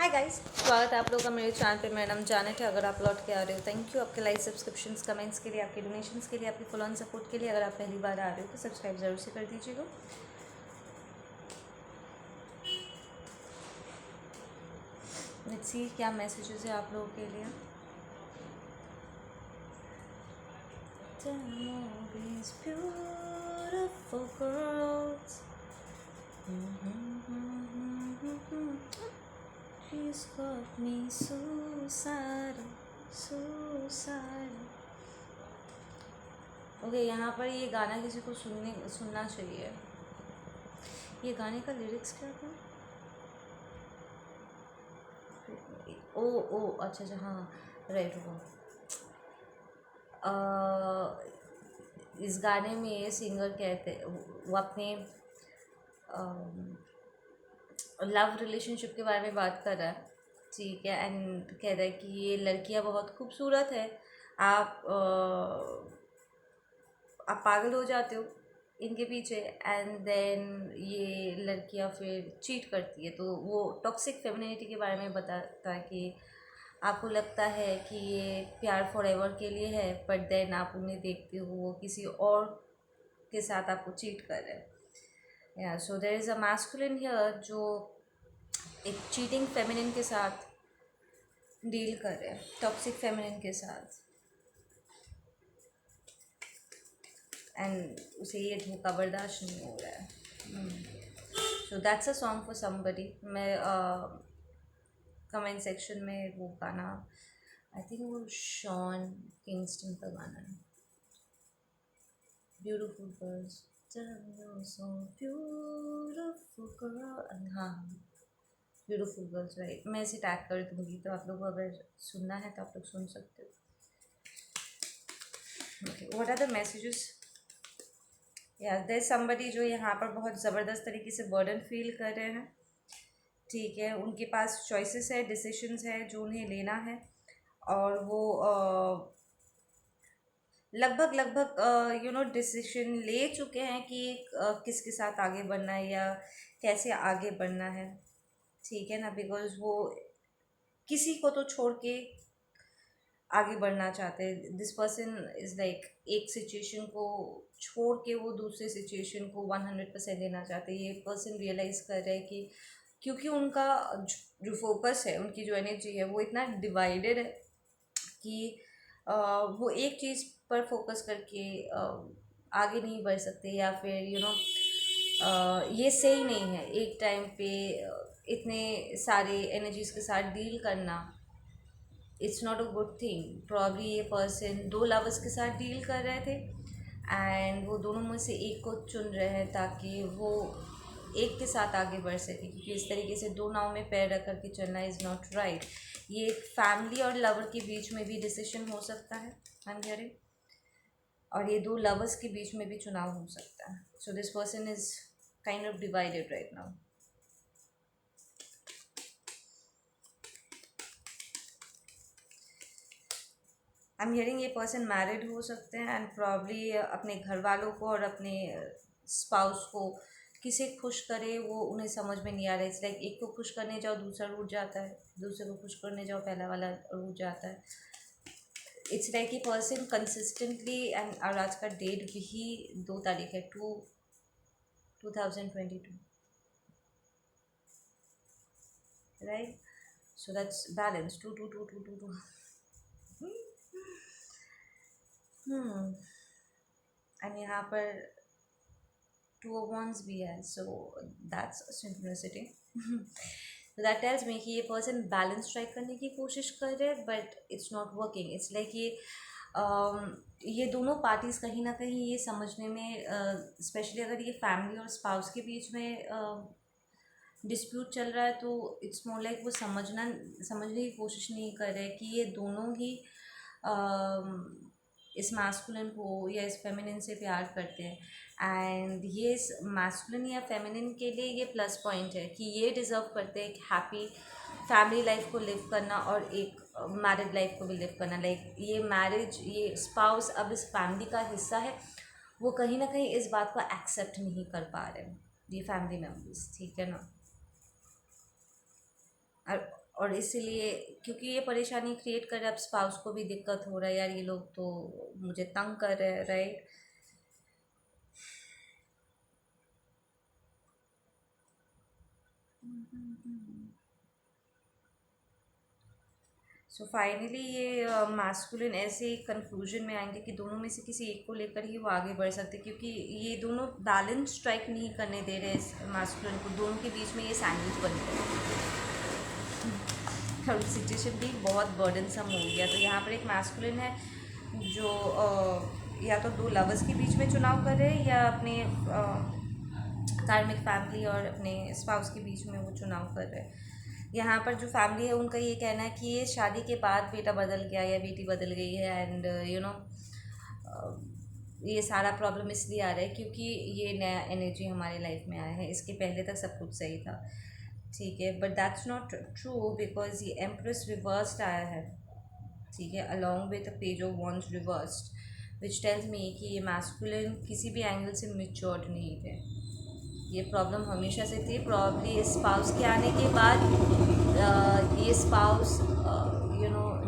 Hi guys, स्वागत है आप लोगों का मेरे चैनल पे। मेरा नाम जानेट है। अगर आप लौट के आ रहे हो, थैंक यू आपके लाइक, सब्सक्रिप्शंस, कमेंट्स के लिए, आपके डोनेशंस के लिए, आपके फुल ऑन सपोर्ट के लिए। अगर आप पहली बार आ रहे हो तो सब्सक्राइब ज़रूर से कर दीजिएगा। लेट्स सी क्या मैसेजेस है आप लोगों के लिए। These beautiful girls. She's got me suicidal, suicidal. Okay, यहाँ पर ये गाना किसी को सुनना चाहिए। ये गाने का लिरिक्स क्या था? ओ ओ अच्छा अच्छा, हाँ राइट। इस गाने में ये सिंगर कहते, वो अपने लव रिलेशनशिप के बारे में बात कर रहा है, ठीक है। एंड कह रहा है कि ये लड़कियां बहुत खूबसूरत है, आप आप पागल हो जाते हो इनके पीछे। एंड देन ये लड़कियां फिर चीट करती है। तो वो टॉक्सिक फेमिनिटी के बारे में बताता है कि आपको लगता है कि ये प्यार फॉर एवर के लिए है, बट देन आप उन्हें देखते हो वो किसी और के साथ आपको चीट कर रहे हैं। Yeah so there is a masculine here जो एक चीटिंग फेमिनिन के साथ डील कर रहे हैं, टॉक्सिक फेमिनिन के साथ। एंड उसे ये धोखा बर्दाश्त नहीं हो रहा है। So that's a song for somebody. मैं कमेंट सेक्शन में वो गाना, आई थिंक वो शॉन किंगस्टन का गाना है, beautiful girls, so beautiful girl, हाँ ब्यूटीफुल गर्ल्स राइट। मैं इसे टैग कर दूँगी तो आप लोग को अगर सुनना है तो आप लोग सुन सकते हो। Okay, what are the messages? Yeah there somebody जो यहाँ पर बहुत ज़बरदस्त तरीके से बर्डन फील कर रहे हैं, ठीक है। उनके पास चॉइसेस है, डिसीशंस है जो उन्हें लेना है, और वो लगभग लगभग डिसीजन ले चुके हैं कि किसके साथ आगे बढ़ना है या कैसे आगे बढ़ना है, ठीक है ना। बिकॉज वो किसी को तो छोड़ के आगे बढ़ना चाहते हैं। दिस पर्सन इज़ लाइक एक सिचुएशन को छोड़ के वो दूसरे सिचुएशन को 100% लेना चाहते हैं। ये पर्सन रियलाइज़ कर रहे हैं कि क्योंकि उनका जो फोकस है, उनकी जो एनर्जी है वो इतना डिवाइडेड है कि वो एक चीज़ पर फोकस करके आगे नहीं बढ़ सकते, या फिर ये सही नहीं है एक टाइम पे इतने सारे एनर्जीज़ के साथ डील करना। It's not a good thing. Probably ये पर्सन दो लवर्स के साथ डील कर रहे थे, एंड वो दोनों में से एक को चुन रहे हैं ताकि वो एक के साथ आगे बढ़ सके, क्योंकि इस तरीके से दो नाव में पैर रख करके चलना इज़ नॉट राइट। ये एक फैमिली और लवर के बीच में भी डिसीजन हो सकता है, आई एम हियरिंग, और ये दो लवर्स के बीच में भी चुनाव हो सकता है। So this person is kind of divided right now. I am hearing ये पर्सन मैरिड हो सकते हैं, एंड प्रॉब्ली अपने घर वालों को और अपने स्पाउस को किसे खुश करे वो उन्हें समझ में नहीं आ रहा है। इट्स लाइक एक को खुश करने जाओ दूसरा रूठ जाता है, दूसरे को खुश करने जाओ पहला वाला रूठ जाता है। इट्स लाइक ये पर्सन कंसिस्टेंटली, एंड और आज का डेट भी 2 तारीख है, 2022, right. So that's balance, 2 2 2 2 2 2। And यहाँ पर 2 of Wands भी है, सो दैट्स सिंक्रोनिसिटी। तो दैट टेल्स मी कि ये पर्सन बैलेंस स्ट्राइक करने की कोशिश कर रहे हैं, but it's not working. It's like ये दोनों पार्टीज़ कहीं ना कहीं ये समझने में, स्पेशली अगर ये फैमिली और स्पाउस के बीच में डिस्प्यूट चल रहा है, तो इट्स मोर लाइक वो समझने की कोशिश नहीं कर रहे कि ये दोनों ही इस मास्कुलिन को या इस फेमिनिन से प्यार करते हैं। एंड ये इस मास्कुलिन या फेमिनिन के लिए ये प्लस पॉइंट है कि ये डिज़र्व करते हैं एक हैप्पी फैमिली लाइफ को लिव करना और एक मैरिड लाइफ को भी लिव करना। लाइक ये मैरिज, ये स्पाउस अब इस फैमिली का हिस्सा है, वो कहीं ना कहीं इस बात को एक्सेप्ट नहीं कर पा रहे, ये फैमिली मेम्बर्स, ठीक है ना। और इसीलिए क्योंकि ये परेशानी क्रिएट कर रहा है, अब स्पाउस को भी दिक्कत हो रहा है, यार ये लोग तो मुझे तंग कर रहे हैं, राइट। सो फाइनली ये मास्कुलिन ऐसे कंक्लूजन में आएंगे कि दोनों में से किसी एक को लेकर ही वो आगे बढ़ सकते हैं, क्योंकि ये दोनों बैलेंस स्ट्राइक नहीं करने दे रहे इस मास्कुलिन को, दोनों के बीच में ये सैंडविच बन गया है और सिचुएशन भी बहुत बर्डनसम हो गया। तो यहाँ पर एक मास्कुलिन है जो या तो दो लवर्स के बीच में चुनाव कर रहे हैं, या अपने कार्मिक फैमिली और अपने स्पाउस के बीच में वो चुनाव कर रहे हैं। यहाँ पर जो फैमिली है उनका ये कहना है कि ये शादी के बाद बेटा बदल गया या बेटी बदल गई है, एंड ये सारा प्रॉब्लम इसलिए आ रहा है क्योंकि ये नया एनर्जी हमारे लाइफ में आया है, इसके पहले तक सब कुछ सही था, ठीक है। But that's not true, because ये एम्प्रेस रिवर्स्ड आया है, ठीक है, along with the page of wands reversed, which tells me कि ये मैस्कुलिन किसी भी एंगल से मिच्योर्ड नहीं थे। ये प्रॉब्लम हमेशा से थी, प्रॉब्ली स्पाउस के आने के बाद ये स्पाउस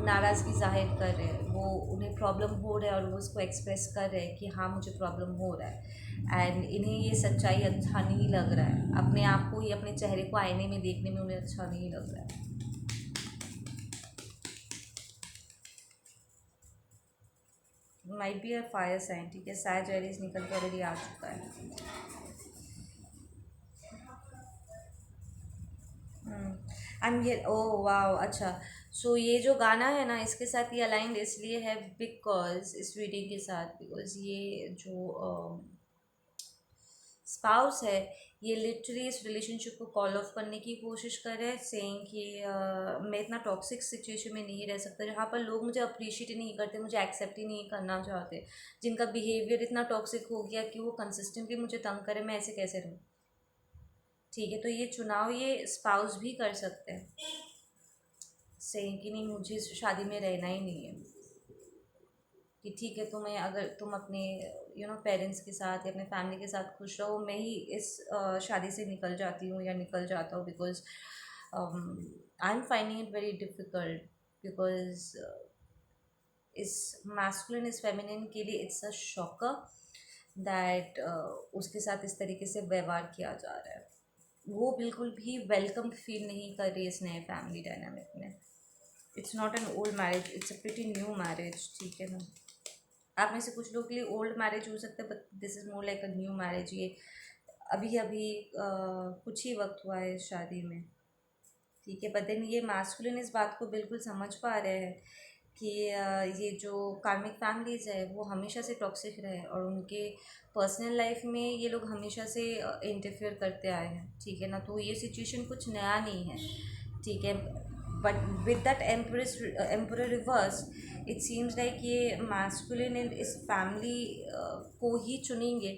नाराज़गी जाहिर कर रहे हैं, वो उन्हें प्रॉब्लम हो रहा है और वो उसको एक्सप्रेस कर रहे हैं कि हाँ मुझे प्रॉब्लम हो रहा है, एंड इन्हें ये सच्चाई अच्छा नहीं लग रहा है, अपने आप को ही अपने चेहरे को आईने में देखने में उन्हें अच्छा नहीं लग रहा है। Might be a fire sign, ठीक है, सैजिटेरियस निकल के ऑलरेडी आ चुका है। एंड ये ओ वाओ, अच्छा। सो ये जो गाना है ना, इसके साथ ये अलाइंड इसलिए है बिकॉज इस रीडिंग के साथ, बिकॉज ये जो स्पाउस है ये लिटरली इस रिलेशनशिप को कॉल ऑफ करने की कोशिश कर रहे हैं, सेइंग कि मैं इतना टॉक्सिक सिचुएशन में नहीं रह सकता जहाँ पर लोग मुझे अप्रिशिएट ही नहीं करते, मुझे एक्सेप्ट ही नहीं करना चाहते, जिनका बिहेवियर इतना टॉक्सिक हो गया कि वो कंसिस्टेंटली मुझे तंग करे, मैं ऐसे कैसे रहूँ, ठीक है। तो ये चुनाव ये स्पाउस भी कर सकते हैं, सेइंग कि नहीं मुझे इस शादी में रहना ही नहीं है, कि ठीक है तुम्हें, अगर तुम अपने पेरेंट्स के साथ या अपने फैमिली के साथ खुश रहो, मैं ही इस शादी से निकल जाती हूँ या निकल जाता हूँ, because I am finding it very difficult, because इस मैस्कुलिन इस फेमिनिन के लिए इट्स अ शॉकर दैट उसके साथ इस तरीके से व्यवहार किया जा रहा है, वो बिल्कुल भी वेलकम फील नहीं कर रही इस नए फैमिली डायनामिक में। It's not an old marriage, it's a pretty new marriage, ठीक है ना। आप में से कुछ लोग के लिए ओल्ड मैरिज हो सकता है, but this is more like a new marriage, ये अभी अभी कुछ ही वक्त हुआ है इस शादी में, ठीक है। बट देन ये मास्कुलिन इस बात को बिल्कुल समझ पा रहे हैं कि ये जो कार्मिक फैमिलीज़ है वो हमेशा से टॉक्सिक रहे और उनके पर्सनल लाइफ में ये लोग हमेशा से इंटरफेयर करते आए हैं, ठीक है ना। तो ये सिचुएशन कुछ नया नहीं है, ठीक है। But with that emperor reverse, it seems like ये मास्कुलिन इस फैमिली को ही चुनेंगे,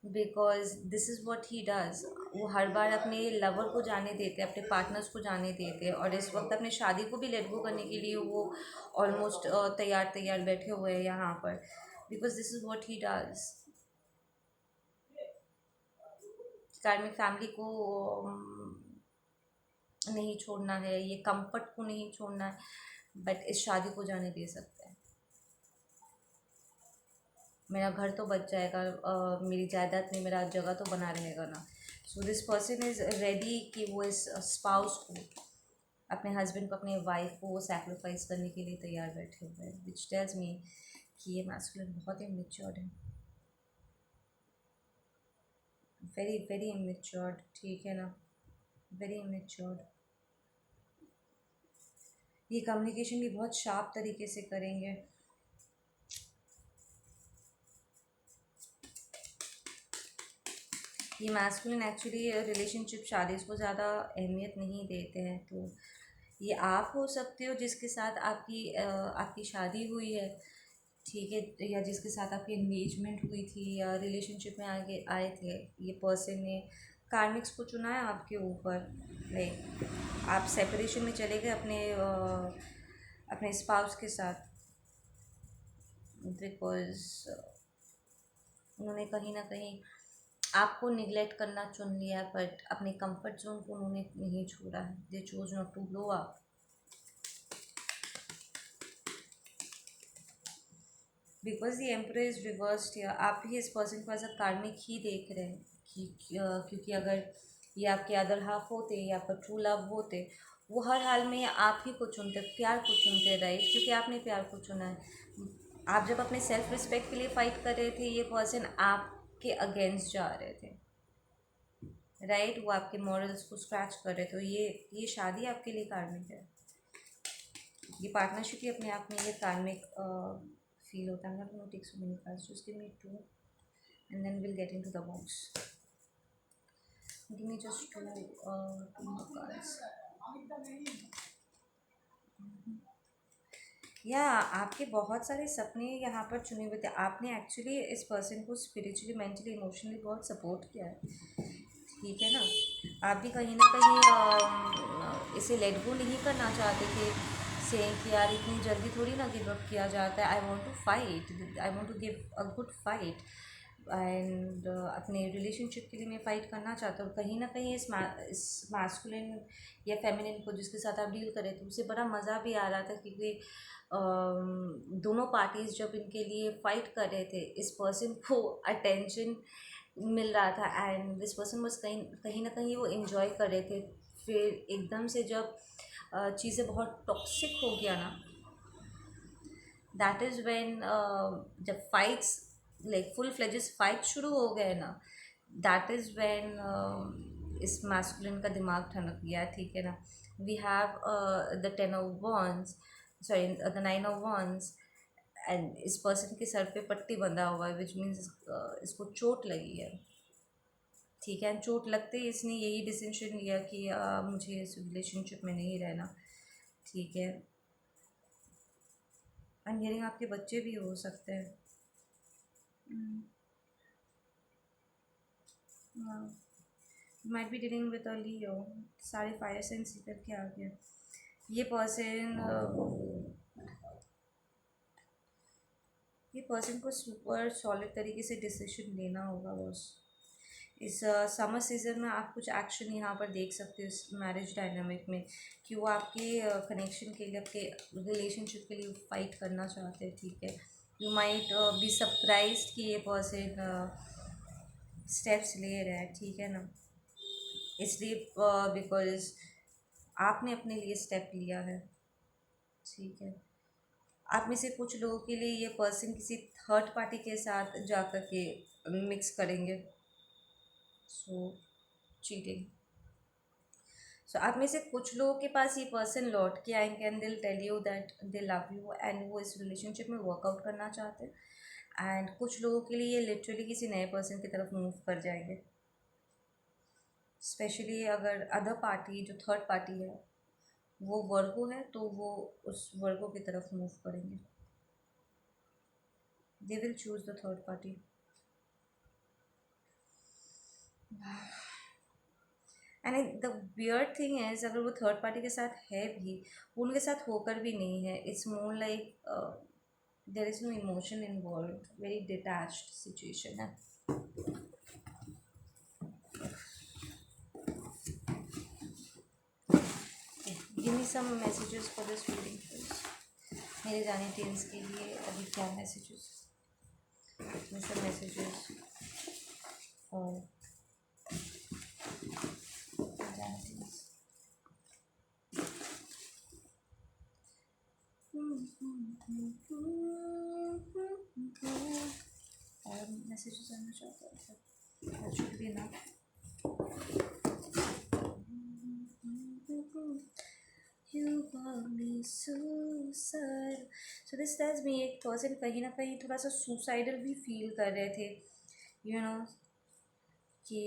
because this is what he does. वो हर बार अपने लवर को जाने देते हैं, अपने पार्टनर्स को जाने देते हैं, और इस वक्त अपने शादी को भी लेट गो करने के लिए वो ऑलमोस्ट तैयार तैयार बैठे हुए हैं यहाँ पर, because this is what he does. कार्मिक फैमिली को नहीं छोड़ना है, ये कंफर्ट को नहीं छोड़ना है, बट इस शादी को जाने दे सकते हैं। मेरा घर तो बच जाएगा, मेरी जायदाद में मेरा जगह तो बना रहेगा ना। So this person is ready कि वो इस स्पाउस को, अपने हस्बैंड को, अपने वाइफ को वो सैक्रिफाइस करने के लिए तैयार बैठे हुए हैं, विच टेल्स मी कि ये मैस्कुलिन बहुत ही इमेच्योर्ड है, वेरी वेरी इमेच्योर्ड, ठीक है ना, वेरी इमेच्योर्ड। ये कम्युनिकेशन भी बहुत शार्प तरीके से करेंगे। ये मैस्कुलिन एक्चुअली रिलेशनशिप शादीज़ को ज़्यादा अहमियत नहीं देते हैं, तो ये आप हो सकते हो जिसके साथ आपकी शादी हुई है, ठीक है, या जिसके साथ आपकी एंगेजमेंट हुई थी या रिलेशनशिप में आगे आए थे, ये पर्सन ने कार्मिक्स को चुना है आपके ऊपर, लाइक आप सेपरेशन में चले गए अपने स्पाउस के साथ, बिकॉज उन्होंने कहीं ना कहीं आपको निगलेक्ट करना चुन लिया, बट अपने कंफर्ट जोन को उन्होंने नहीं छोड़ा है, they choose not to grow up, because the emperor is reversed here, आप भी इस पर्सन को एज अ कार्मिक ही देख रहे हैं क्योंकि अगर ये आपके अदर हाफ होते या आपका ट्रू लव होते, वो हर हाल में आप ही को चुनते, प्यार को चुनते, राइट, क्योंकि आपने प्यार को चुना है। आप जब अपने सेल्फ रिस्पेक्ट के लिए फाइट कर रहे थे, ये पर्सन आपके अगेंस्ट जा रहे थे, राइट, वो आपके मॉरल्स को स्क्रैच कर रहे थे। तो ये शादी आपके लिए कार्मिक है, ये पार्टनरशिप ही अपने आप में ये कार्मिक फील होता है। I'm not going to take so many cards, just give me two and then we'll get into the box. Give me just two more cards. या आपके बहुत सारे सपने यहाँ पर चुने हुए थे, आपने एक्चुअली इस पर्सन को स्पिरिचुअली, मेंटली, इमोशनली बहुत सपोर्ट किया है, ठीक है ना। आप भी कहीं ना कहीं इसे लेट गो नहीं करना चाहते थे, सेइंग कि यार इतनी जल्दी थोड़ी ना गिव अप किया जाता है, I want to fight, I want to give a good fight, and अपने रिलेशनशिप के लिए मैं फ़ाइट करना चाहता हूँ। कहीं ना कहीं इस मास्कुलिन या फेमिनिन को जिसके साथ आप डील कर रहे थे, उसे बड़ा मज़ा भी आ रहा था, क्योंकि दोनों पार्टीज़ जब इनके लिए फ़ाइट कर रहे थे, इस पर्सन को अटेंशन मिल रहा था एंड दिस पर्सन बस कहीं कहीं ना कहीं वो इन्जॉय कर रहे थे। फिर एकदम से जब चीज़ें बहुत टॉक्सिक हो गया ना, दैट इज़ व्हेन, जब fights like full fledges fight शुरू हो गए ना, दैट इज़ व्हेन इस मैस्कुलिन का दिमाग ठनक गया, ठीक है ना। We have the 10 of wands, sorry the 9 of wands, and इस पर्सन के सर पे पट्टी बंधा हुआ है, विच मीन्स इसको चोट लगी है, ठीक है। चोट लगते ही इसने यही डिसीजन लिया कि मुझे इस रिलेशनशिप में नहीं रहना, ठीक है। आई एम हियरिंग आपके बच्चे भी हो सकते हैं। Might be dealing with a Leo, सारे फायर सेंस करके आ गया। ये पर्सन को सुपर सॉलिड तरीके से डिसीजन लेना होगा बॉस। इस समर सीज़न में आप कुछ एक्शन यहाँ पर देख सकते हो इस मैरिज डायनामिक में, कि वो आपके कनेक्शन के लिए, आपके रिलेशनशिप के लिए फाइट करना चाहते हैं, ठीक है। यू माइट बी सरप्राइज्ड कि ये पर्सन स्टेप्स ले रहा है, ठीक है ना, इसलिए बिकॉज आपने अपने लिए स्टेप लिया है, ठीक है। आप में से कुछ लोगों के लिए ये पर्सन किसी थर्ड पार्टी के साथ जा कर के मिक्स करेंगे, सो चीटिंग। सो आप में से कुछ लोगों के पास ये पर्सन लौट के आएंगे and they'll tell you that they love you and वो इस रिलेशनशिप में वर्कआउट करना चाहते हैं, एंड कुछ लोगों के लिए ये लिटरली किसी नए पर्सन की तरफ मूव कर जाएंगे, स्पेशली अगर अदर पार्टी जो थर्ड पार्टी है वो वर्गो है, तो वो उस वर्गो की तरफ मूव करेंगे, they will choose the third party. And the weird thing is, अगर वो थर्ड पार्टी के साथ है भी, वो उनके साथ होकर भी नहीं है, it's more like there is no emotion involve, very detached situation है। Give me some messages for this reading please. मेरे जाने टेल्स के लिए अभी क्या messages, give me some messages और जाने टेल्स। और मैसेजेस आना चाहता था, that should be enough. You call me suicide. So this tells me एक पर्सन कहीं ना कहीं थोड़ा सा सुसाइडल भी फील कर रहे थे, यू नो, कि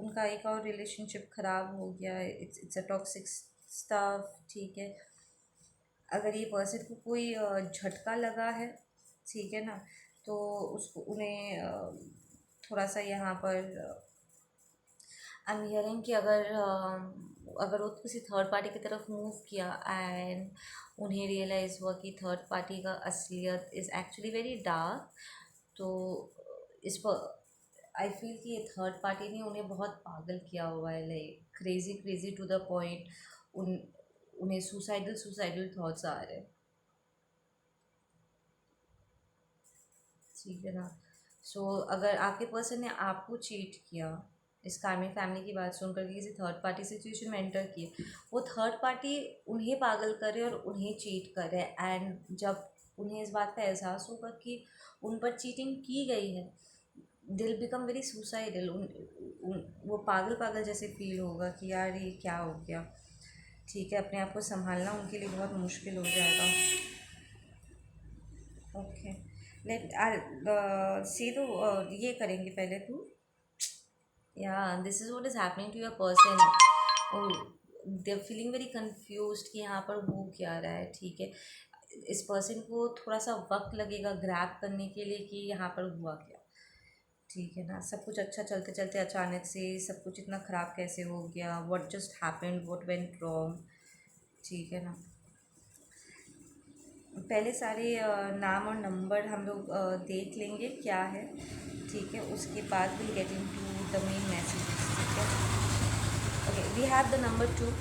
उनका एक और रिलेशनशिप ख़राब हो गया है, इट्स अ टॉक्सिक स्टफ, ठीक है। अगर ये पर्सन को कोई झटका लगा है, ठीक है ना, तो उसको उन्हें थोड़ा सा यहाँ पर आई एम हियरिंग कि अगर वो किसी थर्ड पार्टी की तरफ मूव किया एंड उन्हें रियलाइज़ हुआ कि थर्ड पार्टी का असलियत इज़ एक्चुअली वेरी डार्क, तो इस पर आई फील कि ये थर्ड पार्टी ने उन्हें बहुत पागल किया हुआ है, like crazy crazy to the point उन उन्हें सुसाइडल सुसाइडल थॉट्स आ रहे हैं। ठीक है ना। सो अगर आपके पर्सन ने आपको चीट किया, इस कार्मिक फैमिली की बात सुन करके किसी थर्ड पार्टी सिचुएशन में एंटर किए, वो थर्ड पार्टी उन्हें पागल करे और उन्हें चीट करे, एंड जब उन्हें इस बात का एहसास होगा कि उन पर चीटिंग की गई है, दिल बिकम वेरी सुसाइडल। वो पागल पागल जैसे फील होगा कि यार ये क्या हो गया। ठीक है, अपने आप को संभालना उनके लिए बहुत मुश्किल हो जाएगा। ओके, लेट सी तो ये करेंगे पहले तू। Yeah this is what is happening to your person. They feeling very confused कि यहाँ पर हो क्या रहा है। ठीक है, इस पर्सन को थोड़ा सा वक्त लगेगा ग्रैब करने के लिए कि यहाँ पर हुआ क्या। ठीक है ना, सब कुछ अच्छा चलते चलते अचानक से सब कुछ इतना ख़राब कैसे हो गया, what just happened, what went wrong. ठीक है ना, पहले सारे नाम और नंबर हम लोग देख लेंगे क्या है। ठीक है, उसके बाद will get into the main message. ठीक है, okay, we have the number 2।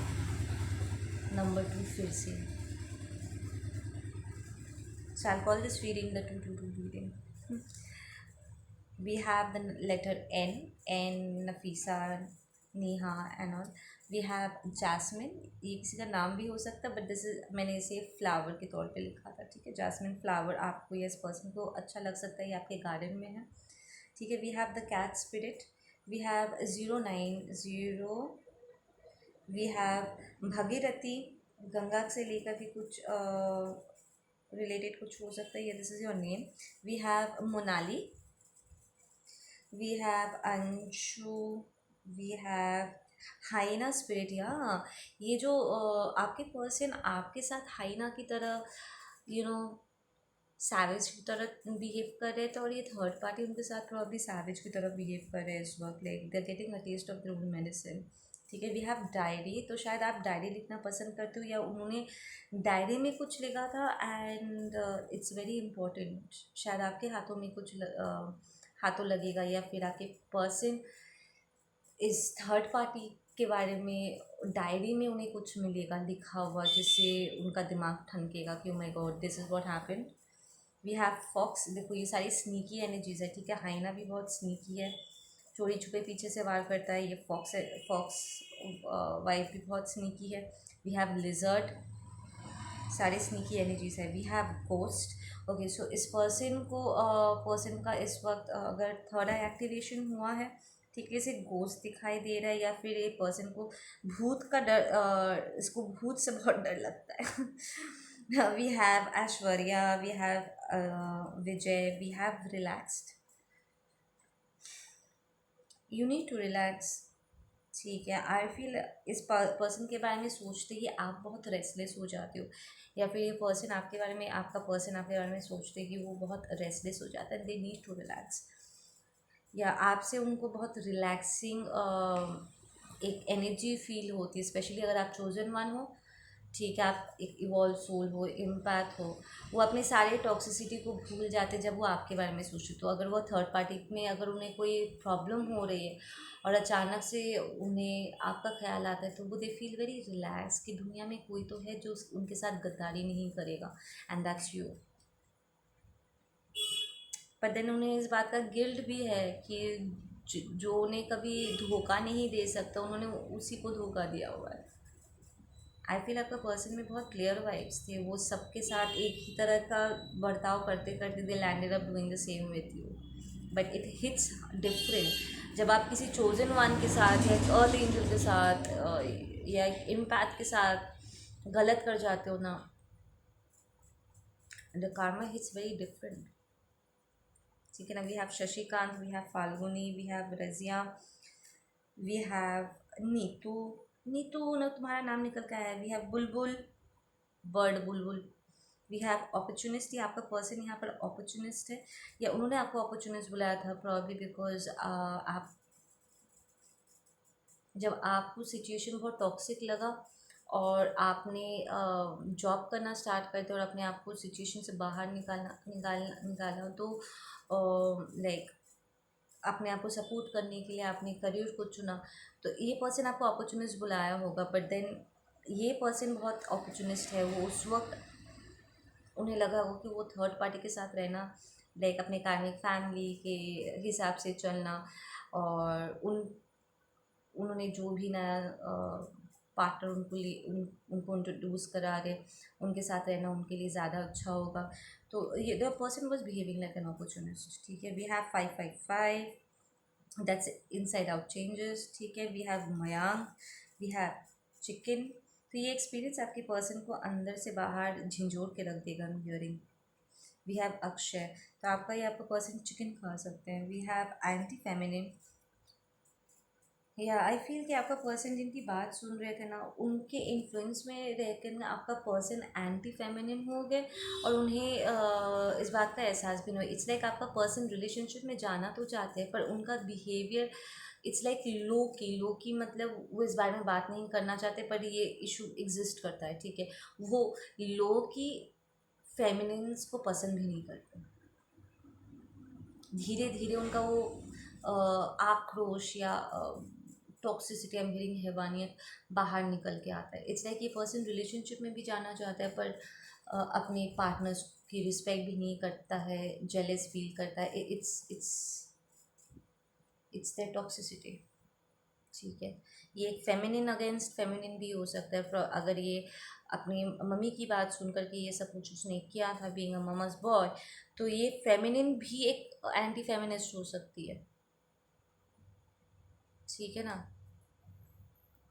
Number 2 फिर से, so I'll call this reading the 222 reading. We have the letter N, Nafisa, Neha and all. We have Jasmine, ये किसी का नाम भी हो सकता है, बट दिस इज मैंने इसे फ्लावर के तौर पे लिखा था। ठीक है, जासमिन फ्लावर, आपको या इस पर्सन को अच्छा लग सकता है, ये आपके गार्डन में है। ठीक है, we have the cat spirit, we have 090, we have Bhagirathi, Ganga से लेकर के कुछ रिलेटेड कुछ हो सकता है, this is your name. We have Monali, we have Anshu, we have hyena spirit. या ये जो आपके पर्सन आपके साथ हाइना की तरह सैवेज की तरह बिहेव कर रहे थे, और ये थर्ड पार्टी उनके साथ प्रॉब्ली सैवेज की तरह बिहेव कर रहे हैं इस वक्त, like they are getting a taste of their own medicine. ठीक है, वी हैव डायरी, तो शायद आप डायरी लिखना पसंद करते हो या उन्होंने डायरी में कुछ लिखा था, एंड इट्स वेरी इंपॉर्टेंट। शायद आपके हाथों में कुछ हाथों लगेगा, या फिर आपके पर्सन इस थर्ड पार्टी के बारे में डायरी में उन्हें कुछ मिलेगा लिखा हुआ, जिससे उनका दिमाग ठनकेगा कि oh my God this is what happened. We have fox, देखो ये सारी स्नीकी एनर्जीज है। ठीक है, हाइना भी बहुत स्नीकी है, चोरी छुपे पीछे से वार करता है। ये फॉक्स है, फॉक्स वाइफ भी बहुत स्नीकी है। वी हैव लिजर्ड, सारी स्नीकी एनर्जीज है। We have ghost. Okay, so इस पर्सन का इस वक्त अगर थर्ड आई एक्टिवेशन हुआ है, ठीक है, इसे गोस्ट दिखाई दे रहा है, या फिर ये पर्सन को भूत का डर, इसको भूत से बहुत डर लगता है। We have Aishwarya, we have Vijay, we have relaxed, you need to relax. ठीक है, आई फील इस पर्सन के बारे में सोचते ही आप बहुत रेस्टलेस हो जाते हो, या फिर ये पर्सन आपके बारे में, आपका पर्सन आपके बारे में सोचते ही वो बहुत रेस्टलेस हो जाता है, दे नीड टू रिलैक्स, या आपसे उनको बहुत रिलैक्सिंग एक एनर्जी फील होती है, स्पेशली अगर आप चोजन वन हो। ठीक है, आप एक इवॉल्व सोल हो, इम्पैथ हो, वो अपने सारे टॉक्सिसिटी को भूल जाते हैं जब वो आपके बारे में सोचते। तो अगर वो थर्ड पार्टी में अगर उन्हें कोई प्रॉब्लम हो रही है और अचानक से उन्हें आपका ख्याल आता है, तो वो दे फील वेरी रिलैक्स कि दुनिया में कोई तो है जो उनके साथ गद्दारी नहीं करेगा, एंड दैट्स यू। पर देन उन्हें इस बात का गिल्ट भी है कि जो उन्हें कभी धोखा नहीं दे सकता, उन्होंने उसी को धोखा दिया हुआ है। आई फील आपका पर्सन में बहुत क्लियर वाइब्स थे, वो सबके साथ एक ही तरह का बर्ताव करते करते they landed up doing the same with you, but it hits different जब आप किसी चोजन वन के साथ या एक अर्थ एंजल के साथ या एक इम्पैथ के साथ गलत कर जाते हो ना, the karma hits very different। ठीक है ना, we have Shashikant, we have Falguni, we have Razia, we have Neetu. Neetu ना तुम्हारा नाम निकल के आया है। We have bulbul, bird bulbul. We have opportunist, आपका पर्सन यहाँ पर अपॉर्चुनिस्ट है, या उन्होंने आपको अपॉर्चुनिस्ट बुलाया था प्रॉब्ली बिकॉज आप जब आपको सिचुएशन बहुत टॉक्सिक लगा और आपने जॉब करना स्टार्ट कर दिया और अपने आप को सिचुएशन से बाहर निकाला तो लाइक अपने आप को सपोर्ट करने के लिए आपने करियर को चुना, तो ये पर्सन आपको अपॉर्चुनिस्ट बुलाया होगा। बट देन ये पर्सन बहुत अपॉर्चुनिस्ट है, वो उस वक्त उन्हें लगा हो कि वो थर्ड पार्टी के साथ रहना लाइक अपने कार्मिक फैमिली के हिसाब से चलना, और उन्होंने जो भी नया पार्टनर उनको इंट्रोड्यूस करा रहे, उनके साथ रहना उनके लिए ज़्यादा अच्छा होगा। तो ये the person was behaving like an opportunist. ठीक है, we have 555, that's inside out changes. ठीक है, we have Mayank, we have chicken. तो ये एक्सपीरियंस आपके पर्सन को अंदर से बाहर झिंझोर के रख देगा। हियरिंग वी हैव अक्षय, तो आपका पर्सन चिकन खा सकते हैं। वी हैव एंटी फेमिनिन, या आई फील कि आपका पर्सन जिनकी बात सुन रहे थे ना, उनके इन्फ्लुएंस में रहकर ना आपका पर्सन एंटी फेमिनिन हो गए, और उन्हें इस बात का एहसास भी नहीं हुआ। इट्स लाइक आपका पर्सन रिलेशनशिप में जाना तो चाहते हैं, पर उनका बिहेवियर इट्स लाइक लो की मतलब वो इस बारे में बात नहीं करना चाहते, पर ये इशू एग्जिस्ट करता है। ठीक है, वो लो की फेमिनिन्स को पसंद भी नहीं करते। धीरे धीरे उनका वो आक्रोश या टॉक्सिसिटी, आई एम हियरिंग हैवानियत, बाहर निकल के आता है। इट्स लाइक ये पर्सन रिलेशनशिप में भी जाना चाहता है, पर अपने पार्टनर्स की रिस्पेक्ट भी नहीं करता है, जेलस फील करता है। It's the toxicity. ठीक है, ये एक फेमिनिन अगेंस्ट फेमिनिन भी हो सकता है। अगर ये अपनी मम्मी की बात सुन करके ये सब कुछ उसने किया था, बीइंग अ ममा's बॉय, तो ये फेमिनिन भी एक एंटी फेमिनिस्ट हो सकती है। ठीक है ना,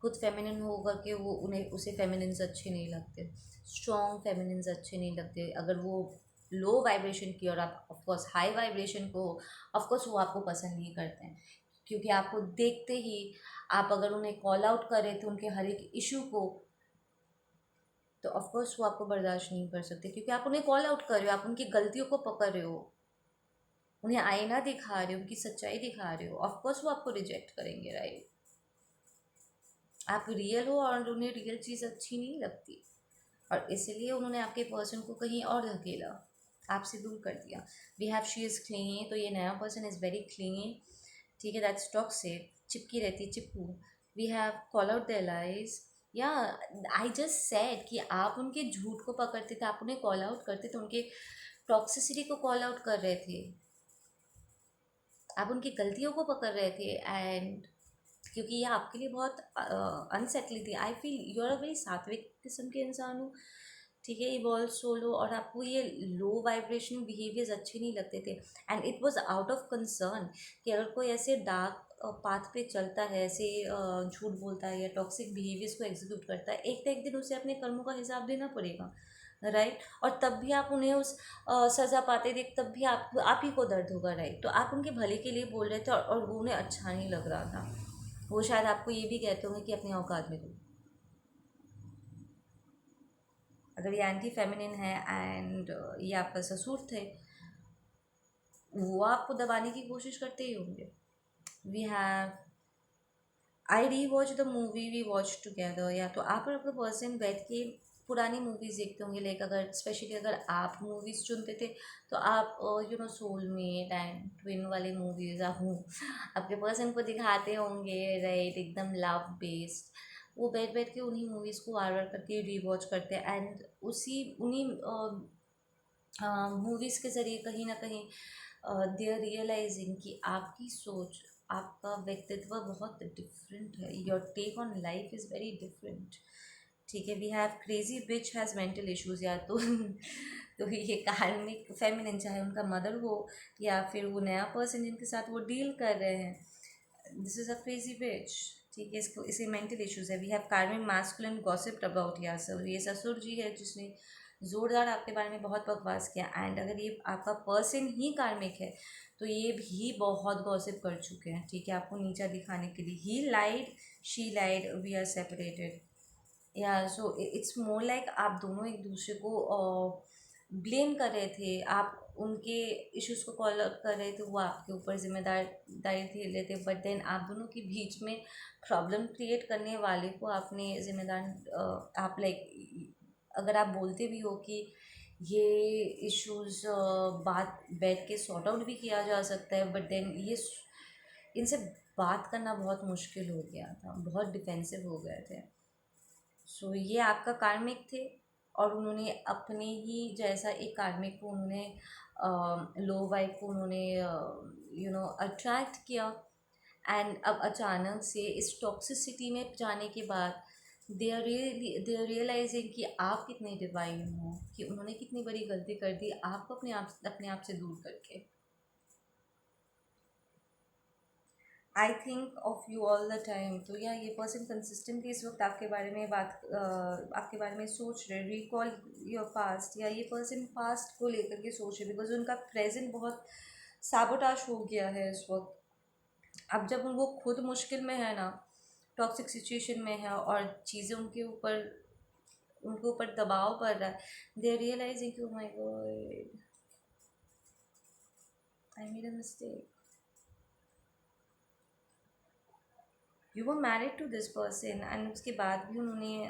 खुद फेमिनिन होकर के वो उसे फेमिनिन्स अच्छे नहीं लगते, स्ट्रॉन्ग फेमिनिन्स अच्छे नहीं लगते। अगर वो लो वाइब्रेशन की और आप ऑफकोर्स हाई वाइब्रेशन को, ऑफकोर्स वो आपको पसंद नहीं करते हैं, क्योंकि आपको देखते ही आप अगर उन्हें कॉल आउट करें तो उनके हर एक इशू को, तो ऑफकोर्स वो आपको बर्दाश्त नहीं कर सकते, क्योंकि आप उन्हें कॉल आउट कर रहे हो, आप उनकी गलतियों को पकड़ रहे हो, उन्हें आईना दिखा रहे हो, उनकी सच्चाई दिखा रहे हो। ऑफकोर्स वो आपको रिजेक्ट करेंगे, राइट। आप रियल हो और उन्हें रियल चीज़ अच्छी नहीं लगती, और इसलिए उन्होंने आपके पर्सन को कहीं और धकेला, आपसे दूर कर दिया। We have she is clingy, तो ये नया पर्सन इज़ वेरी क्लिंगी। ठीक है, दैट्स टॉक्सिक, चिपकी रहती, चिपकू। We have call out there lies, या आई जस्ट सेड कि आप उनके झूठ को पकड़ते थे, आप उन्हें कॉल आउट करते थे, उनके टॉक्सिसिटी को कॉल आउट कर रहे थे, आप उनकी गलतियों को पकड़ रहे थे। एंड क्योंकि ये आपके लिए बहुत अनसेटलिंग थी, I feel you are a very सात्विक किस्म के इंसान हो। ठीक है, इवॉल्व सोलो, और आपको ये लो वाइब्रेशन बिहेवियर्स अच्छे नहीं लगते थे, and it was out of concern कि अगर कोई ऐसे डार्क पाथ पे चलता है, ऐसे झूठ बोलता है या टॉक्सिक बिहेवियर्स को एग्जीक्यूट करता है, एक ना एक दिन उसे अपने कर्मों का हिसाब देना पड़ेगा, राइट। और तब भी आप उन्हें उस सज़ा पाते देख, तब भी आप ही को दर्द होगा, राइट। तो आप उनके भले के लिए बोल रहे थे, और वो उन्हें अच्छा नहीं लग रहा था। वो शायद आपको ये भी कहते होंगे कि अपने औकात में दो। अगर ये एंटी फेमिनिन है एंड ये आपका ससुर थे, वो आपको दबाने की कोशिश करते ही होंगे। We have I rewatch the movie we watch together, या तो आप और आपका पर्सन बैठ के पुरानी मूवीज़ देखते होंगे। लाइक अगर स्पेशली अगर आप मूवीज़ चुनते थे, तो आप सोलमेट एंड ट्विन वाली मूवीज़ आप आपके पर्सन को दिखाते होंगे, राइट, एकदम लव बेस्ड। वो बैठ बैठ के उन्हीं मूवीज़ को बार बार करके री वॉच करते हैं, एंड उन्हीं मूवीज़ के ज़रिए कहीं ना कहीं दे आर रियलाइजिंग कि आपकी सोच, आपका व्यक्तित्व बहुत डिफरेंट है, your take on life is very different. ठीक है, we have crazy bitch has mental issues, या तो तो ये कार्मिक फेमिनिन, चाहे उनका मदर हो या फिर वो नया पर्सन जिनके साथ वो डील कर रहे हैं, दिस इज़ अ क्रेजी बिच। ठीक है, इसको इसे मेंटल इश्यूज है। वी हैव कार्मिक मास्कुलिन गॉसिप्ड अबाउट यारसेल्फ, ये ससुर जी है जिसने ज़ोरदार आपके बारे में बहुत बकवास किया। एंड अगर ये आपका पर्सन ही कार्मिक है, तो ये भी बहुत गॉसिप कर चुके हैं। ठीक है, आपको नीचा दिखाने के लिए, he lied, she lied, we are separated, या सो इट्स मोर लाइक आप दोनों एक दूसरे को ब्लेम कर रहे थे, आप उनके इश्यूज़ को कॉल आउट कर रहे थे, वो आपके ऊपर जिम्मेदारी थे लेते, बट देन आप दोनों के बीच में प्रॉब्लम क्रिएट करने वाले को आपने जिम्मेदार, आप लाइक अगर आप बोलते भी हो कि ये इश्यूज़ बात बैठ के सॉर्ट आउट भी किया जा सकता है, बट देन ये इनसे बात करना बहुत मुश्किल हो गया था, बहुत डिफेंसिव हो गए थे। सो ये आपका कार्मिक थे, और उन्होंने अपने ही जैसा एक कार्मिक को उन्होंने लो वाइब को उन्होंने अट्रैक्ट किया। एंड अब अचानक से इस टॉक्सिसिटी में जाने के बाद दे आर रियलाइजिंग कि आप कितने डिवाइन हो, कि उन्होंने कितनी बड़ी गलती कर दी आपको अपने आप से दूर करके। I think of you all the time. तो या ये पर्सन कंसिस्टेंटली इस वक्त आपके बारे में सोच रहे, रिकॉल योर पास्ट, या ये पर्सन पास्ट को लेकर के सोच रहे बिकॉज उनका प्रेजेंट बहुत साबोटाश हो गया है इस वक्त। अब जब वो खुद मुश्किल में है ना, टॉक्सिक सिचुएशन में है और चीज़ें उनके ऊपर दबाव पड़ रहा है, दे आर रियलाइजिंग कि oh my God, I made a mistake. You were married to this person and उसके बाद भी उन्होंने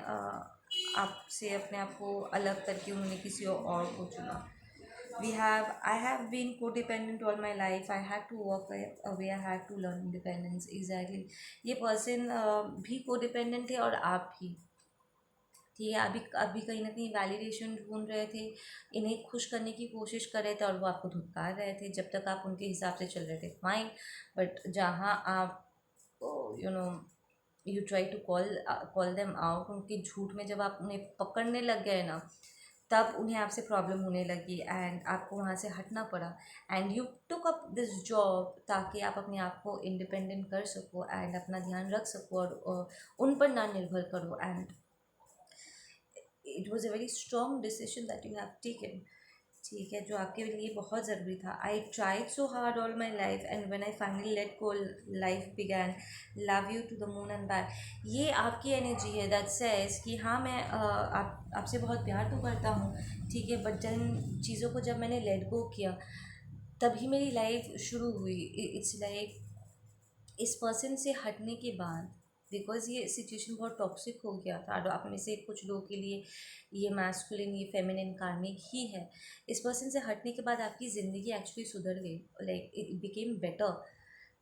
आपसे अपने आप को अलग करके उन्होंने किसी और को चुना। I have been codependent all my life. I had to walk away. I had to learn independence. Exactly. ये पर्सन भी कोडिपेंडेंट थे और आप भी। ठीक है, अभी अभी कहीं ना कहीं वैलिडेशन ढूंढ रहे थे, इन्हें खुश करने की कोशिश कर रहे थे और वो आपको धुतकार रहे थे जब तक आप उनके हिसाब से चल रहे थे, फाइन। बट जहाँ आप you know you try to call them out, उनके झूठ में जब आप उन्हें पकड़ने लग गए ना, तब उन्हें आपसे प्रॉब्लम होने लगी एंड आपको वहाँ से हटना पड़ा। And you took up this job ताकि आप अपने आप को इंडिपेंडेंट कर सको एंड अपना ध्यान रख सको और उन पर ना निर्भर करो। And it was a very strong decision that you have taken. ठीक है, जो आपके लिए बहुत ज़रूरी था। I tried so hard all my life and when I finally let go, life began. Love you to the moon and back. ये आपकी एनर्जी है दैट सेज कि हाँ, मैं आपसे बहुत प्यार तो करता हूँ, ठीक है, बट जिन चीज़ों को जब मैंने लेट गो किया तभी मेरी लाइफ शुरू हुई। इट्स लाइक इस पर्सन से हटने के बाद, बिकॉज ये सिचुएशन बहुत टॉक्सिक हो गया था, और आप में से कुछ लोगों के लिए ये मैस्कुलिन, ये फेमिनिन कार्मिक ही है। इस पर्सन से हटने के बाद आपकी ज़िंदगी एक्चुअली सुधर गई, लाइक इट बिकेम बेटर।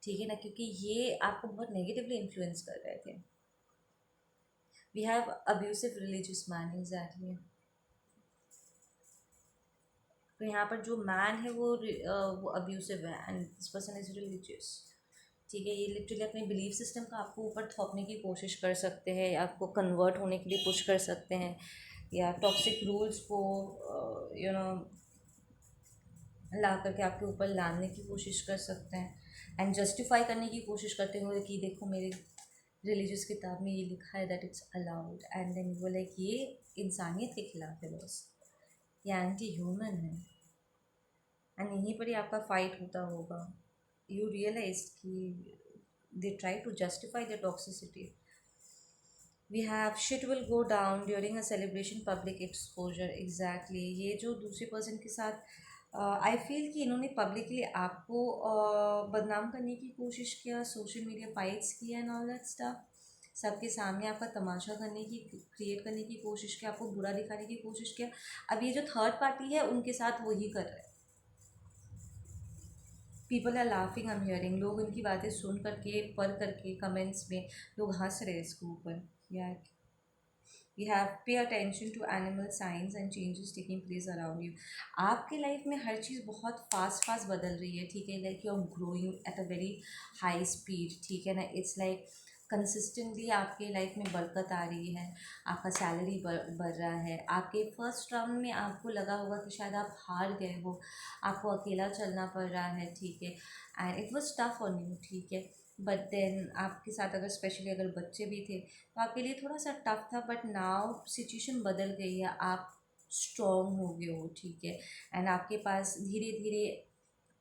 ठीक है ना, क्योंकि ये आपको बहुत नेगेटिवली इन्फ्लुएंस कर रहे थे। We have abusive religious man, exactly. तो यहाँ पर जो मैन है वो अब्यूसिव है and this person is religious. ठीक है, ये लिटरली अपने बिलीफ सिस्टम का आपको ऊपर थोपने की कोशिश कर सकते हैं, आपको कन्वर्ट होने के लिए पुश कर सकते हैं, या टॉक्सिक रूल्स को ला करके आपके ऊपर लाने की कोशिश कर सकते हैं एंड जस्टिफाई करने की कोशिश करते हुए कि देखो मेरे रिलीजियस किताब में ये लिखा है that it's allowed, and then वो लाइक ये इंसानियत के खिलाफ है, बस ये एंटी ह्यूमन है। एंड यहीं पर ही आपका फाइट होता होगा। यू रियलाइज कि they try to justify their toxicity. We have shit will go down during a celebration, public exposure. Exactly, ये जो दूसरे पर्सन के साथ आई फील कि इन्होंने पब्लिकली आपको बदनाम करने की कोशिश किया, सोशल मीडिया फाइट्स किया एंड ऑल दैट स्टफ, सबके सामने आपका तमाशा करने की, क्रिएट करने की कोशिश किया, आपको बुरा दिखाने की कोशिश किया। अब ये जो थर्ड पार्टी है उनके साथ वही कर रहे हैं। People are laughing, I am hearing, लोग उनकी बातें सुन करके, पढ़ करके, कमेंट्स में लोग हंस रहे हैं इसके ऊपर। यार, we have pay attention to animal science and changes taking place around you. आपके लाइफ में हर चीज़ बहुत फास्ट फास्ट बदल रही है, ठीक है, like you are growing at a very high speed. ठीक है ना, इट्स लाइक कंसिस्टेंटली आपके लाइफ में बरकत आ रही है, आपका सैलरी बढ़ रहा है। आपके फर्स्ट राउंड में आपको लगा होगा कि शायद आप हार गए हो, आपको अकेला चलना पड़ रहा है, ठीक है, and it was tough on you, ठीक है। बट देन आपके साथ अगर स्पेशली अगर बच्चे भी थे तो आपके लिए थोड़ा सा टफ था, बट नाउ सिचुएशन बदल गई है, आप स्ट्रॉन्ग हो गए हो, ठीक है, एंड आपके पास धीरे धीरे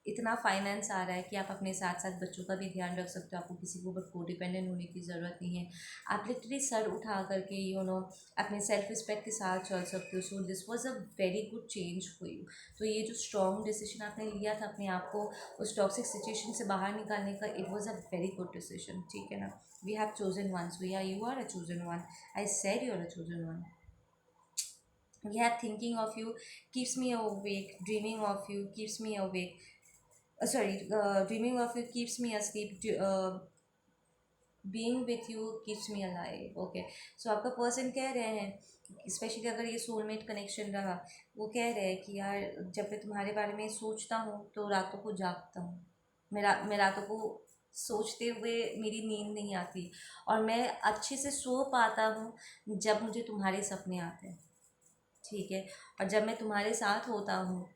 इतना फाइनेंस आ रहा है कि आप अपने साथ साथ बच्चों का भी ध्यान रख सकते हो, आपको किसी के ऊपर कोडिपेंडेंट होने की ज़रूरत नहीं है। आप लिटरली सर उठा करके अपने सेल्फ रिस्पेक्ट के साथ चल सकते हो। So this was a very good change for you. तो ये जो स्ट्रॉन्ग डिसीजन आपने लिया था अपने आप को उस टॉक्सिक सिचुएशन से बाहर निकालने का, it was a very good decision, ठीक है ना। We have chosen one, so yeah you are a chosen one. I said you are a chosen one. Yeah, thinking of you keeps me awake, dreaming of you keeps me awake. Dreaming of you keeps me asleep. Being with you keeps me alive. Okay, so आपका person कह रहे हैं specially अगर ये soulmate connection रहा, वो कह रहे हैं कि यार जब मैं तुम्हारे बारे में सोचता हूँ तो रातों को जागता हूँ, मैं रातों को सोचते हुए मेरी नींद नहीं आती, और मैं अच्छे से सो पाता हूँ जब मुझे तुम्हारे सपने आते हैं, ठीक है। और जब मैं तुम्हारे साथ होता हूँ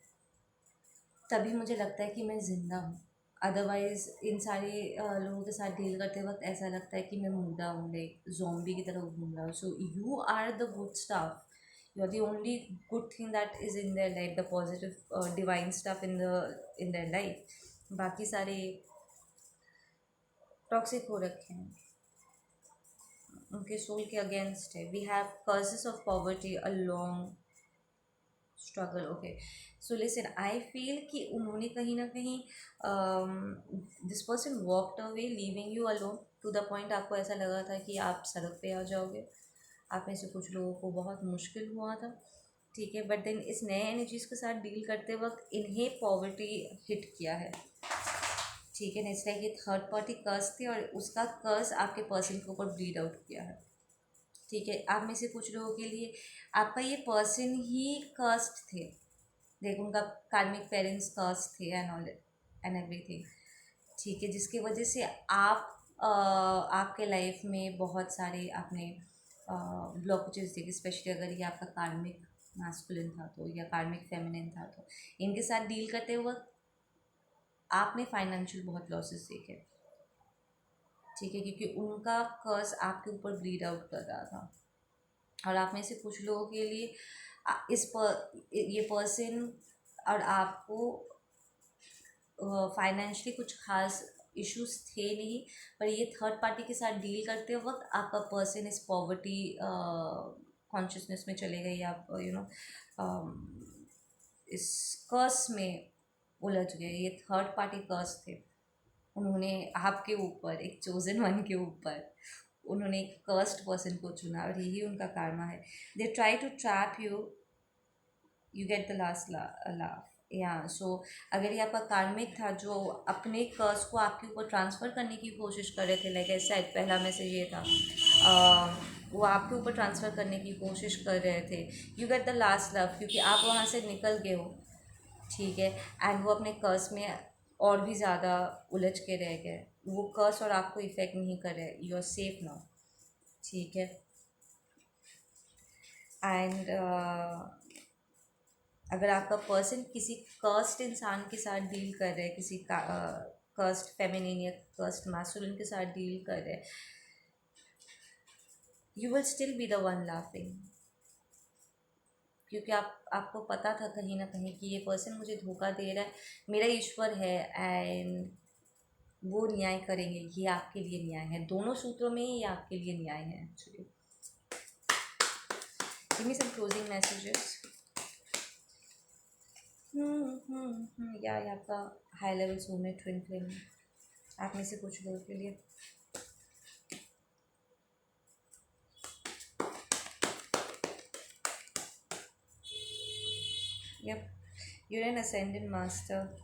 तभी मुझे लगता है कि मैं ज़िंदा हूँ। अदरवाइज़ इन सारे लोगों के साथ डील करते वक्त ऐसा लगता है कि मैं मुर्दा हूँ, लाइक ज़ॉम्बी की तरह घूम रहा हूँ। So you are the good staff, you are the only good thing that is in their life, the positive divine stuff in their life. बाकी सारे टॉक्सिक हो रखे हैं, उनके सोल के अगेंस्ट है। We have curses of poverty, a long struggle. Okay, so listen, I feel कि उन्होंने कहीं ना कहीं this person walked away leaving you alone to the point आपको ऐसा लगा था कि आप सड़क पे आ जाओगे। आप में से कुछ लोगों को बहुत मुश्किल हुआ था, ठीक है। बट देन इस नए एनर्जीज के साथ डील करते वक्त इन्हें पॉवर्टी हिट किया है, ठीक है ना। इसलिए ये थर्ड पार्टी कर्स थी और उसका कर्स आपके पर्सन के ऊपर ब्लीड आउट किया है, ठीक है। आप में से कुछ लोगों के लिए आपका ये पर्सन ही कर्स्ड थे, देखो उनका कार्मिक पेरेंट्स कर्स थे एंड ऑल एंड एवरीथिंग, ठीक है। जिसकी वजह से आप आपके लाइफ में बहुत सारे आपने ब्लॉकेजेस देखे, स्पेशली अगर ये आपका कार्मिक मास्कुलिन था तो, या कार्मिक फेमिनिन था तो, इनके साथ डील करते वक्त आपने फाइनेंशियल बहुत लॉसेस देखे, ठीक है, क्योंकि उनका कर्ज आपके ऊपर ब्लीड आउट कर रहा था। और आप में से कुछ लोगों के लिए ये पर्सन और आपको फाइनेंशियली कुछ खास इश्यूज थे नहीं, पर ये थर्ड पार्टी के साथ डील करते वक्त आपका पर्सन इस पॉवर्टी कॉन्शियसनेस में चले गए, आप इस कर्स में उलझ गए। ये थर्ड पार्टी कर्स थे, उन्होंने आपके ऊपर, एक चोजन वन के ऊपर, उन्होंने एक कर्स्ड पर्सन को चुना और यही उनका karma है। They try to trap you, you get the last laugh, yeah so अगर ये आपका कार्मिक था जो अपने कर्ज को आपके ऊपर ट्रांसफ़र करने की कोशिश कर रहे थे, लाइक ऐसा पहला मैसेज ये था, वो आपके ऊपर ट्रांसफ़र करने की कोशिश कर रहे थे, you get the last love, क्योंकि आप वहाँ से निकल गए हो, ठीक है। एंड वो अपने कर्ज में और भी ज़्यादा उलझ के रह गए, वो कर्ज और आपको इफ़ेक्ट नहीं कर रहे, यू आर सेफ नाउ, ठीक है। एंड अगर आपका पर्सन किसी कर्स्ड इंसान के साथ डील कर रहे हैं, किसी का कर्स्ड फेमिनिन या कर्स्ड मैस्कुलिन के साथ डील कर रहे हैं, you will still be the one laughing, क्योंकि आपको पता था कहीं ना कहीं कि ये पर्सन मुझे धोखा दे रहा है, मेरा ईश्वर है एंड वो न्याय करेंगे, ये आपके लिए न्याय है, दोनों सूत्रों में ये आपके लिए न्याय है actually. Give me some closing messages. या आपका high level soulmate twin flame, आप में से कुछ लोगों के लिए yup, your an ascendant master,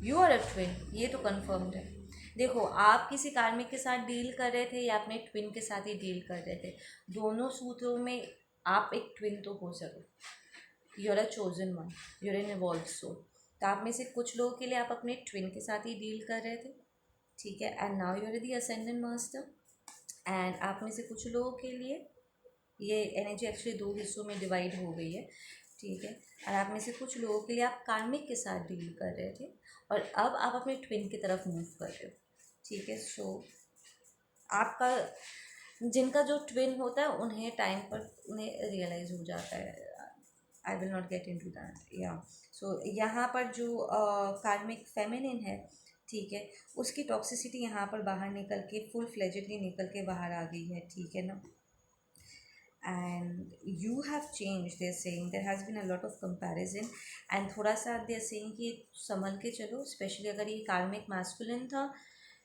you are a twin, ये तो कंफर्म्ड है। देखो, आप किसी कार्मिक के साथ डील कर रहे थे या अपने ट्विन के साथ ही डील कर रहे थे, दोनों सूत्रों में आप एक ट्विन तो हो सको, you are a chosen one, you are an evolve soul. तो आप में से कुछ लोगों के लिए आप अपने ट्विन के साथ ही डील कर रहे थे, ठीक है। And now you are the ascendant master, and आप में से कुछ लोगों के लिए ये एनर्जी एक्चुअली दो हिस्सों में डिवाइड हो गई है, ठीक है। और आप में से कुछ लोगों के लिए आप कार्मिक के साथ डील कर रहे थे और अब आप अपने ट्विन की तरफ मूव कर रहे हो, ठीक है। सो आपका जिनका जो ट्विन होता है उन्हें टाइम पर उन्हें रियलाइज़ हो जाता है, I will not get into that, yeah so यहाँ पर जो कार्मिक फेमिनिन है, ठीक है, उसकी टॉक्सिसिटी यहाँ पर बाहर निकल के फुल फ्लेजेडली निकल के बाहर आ गई है, ठीक है ना। and you have changed, they're saying there has been a lot of comparison and थोड़ा सा they're saying कि संभल के चलो, स्पेशली अगर ये कार्मिक मैस्कुलिन था,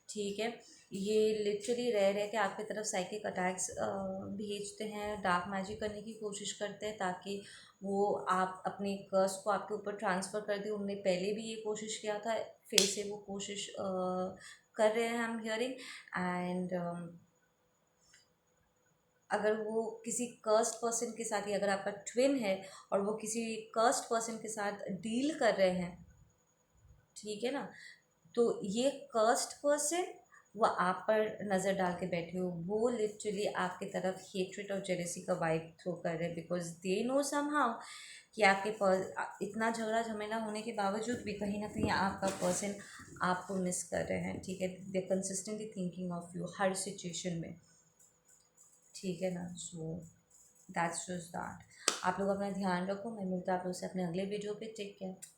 ठीक है, ये लिटरली रह रहे के आपकी तरफ साइकिक अटैक्स भेजते हैं, डार्क मैजिक करने की कोशिश करते हैं ताकि वो आप अपने कर्स को आपके ऊपर ट्रांसफ़र कर दें। उन्होंने पहले भी ये कोशिश किया था, फिर से वो कोशिश कर रहे हैं, आई एम हियरिंग। एंड अगर वो किसी कर्स्ट पर्सन के साथ, या अगर आपका ट्विन है और वो किसी कर्स्ट पर्सन के साथ डील कर रहे हैं, ठीक है ना, तो ये कर्स्ट पर्सन वो आप पर नज़र डाल के बैठे हो, वो लिटरली आपकी तरफ हेट्रेट और जेलेसी का वाइब थ्रो कर रहे हैं, बिकॉज दे नो समहाउ कि आपके इतना झगड़ा झमेला होने के बावजूद भी कहीं ना कहीं आपका पर्सन आपको मिस कर रहे हैं, ठीक है। They consistently thinking of you हर सिचुएशन में, ठीक है ना। So that's just that. आप लोग अपना ध्यान रखो, मैं मिलता हूँ आप लोग से अपने अगले वीडियो पे। Take care.